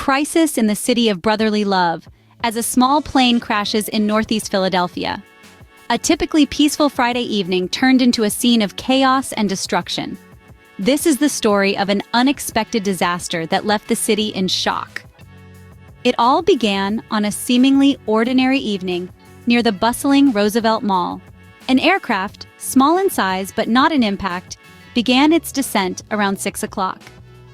crisis in the city of brotherly love as a small plane crashes in northeast Philadelphia. A typically peaceful Friday evening turned into a scene of chaos and destruction. This is the story of an unexpected disaster that left the city in shock. It all began on a seemingly ordinary evening near the bustling Roosevelt Mall. An aircraft, small in size but not in impact, began its descent around 6 o'clock.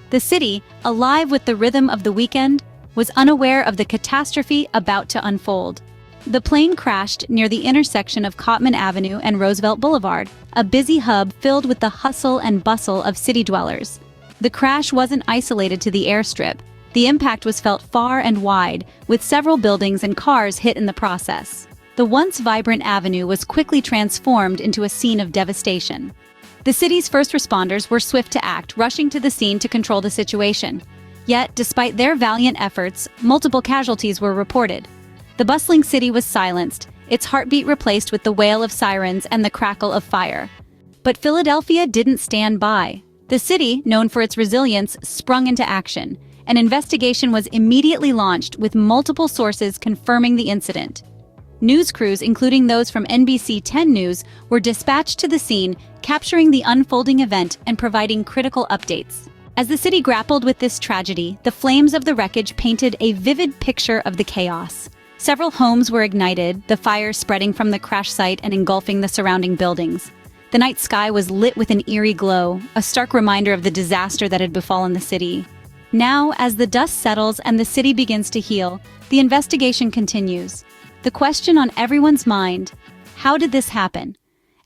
The city, alive with the rhythm of the weekend, was unaware of the catastrophe about to unfold. The plane crashed near the intersection of Cottman Avenue and Roosevelt Boulevard, a busy hub filled with the hustle and bustle of city dwellers. The crash wasn't isolated to the airstrip. The impact was felt far and wide, with several buildings and cars hit in the process. The once vibrant avenue was quickly transformed into a scene of devastation. The city's first responders were swift to act, rushing to the scene to control the situation. Yet, despite their valiant efforts, multiple casualties were reported. The bustling city was silenced, its heartbeat replaced with the wail of sirens and the crackle of fire. But Philadelphia didn't stand by. The city, known for its resilience, sprung into action. An investigation was immediately launched, with multiple sources confirming the incident. News crews, including those from NBC 10 News, were dispatched to the scene, capturing the unfolding event and providing critical updates. As the city grappled with this tragedy, the flames of the wreckage painted a vivid picture of the chaos. Several homes were ignited, the fire spreading from the crash site and engulfing the surrounding buildings. The night sky was lit with an eerie glow, a stark reminder of the disaster that had befallen the city. Now, as the dust settles and the city begins to heal, the investigation continues. The question on everyone's mind: how did this happen?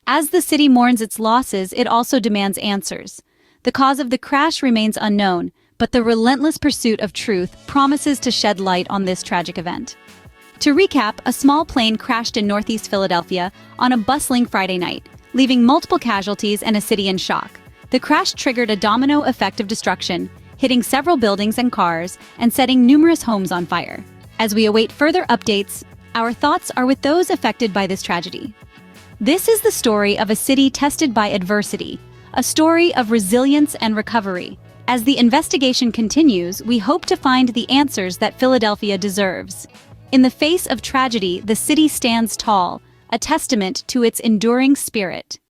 As the city mourns its losses, it also demands answers. The cause of the crash remains unknown, but the relentless pursuit of truth promises to shed light on this tragic event. To recap, a small plane crashed in northeast Philadelphia on a bustling Friday night, leaving multiple casualties and a city in shock. The crash triggered a domino effect of destruction, hitting several buildings and cars and setting numerous homes on fire. As we await further updates, our thoughts are with those affected by this tragedy. This is the story of a city tested by adversity, a story of resilience and recovery. As the investigation continues, we hope to find the answers that Philadelphia deserves. In the face of tragedy, the city stands tall, a testament to its enduring spirit.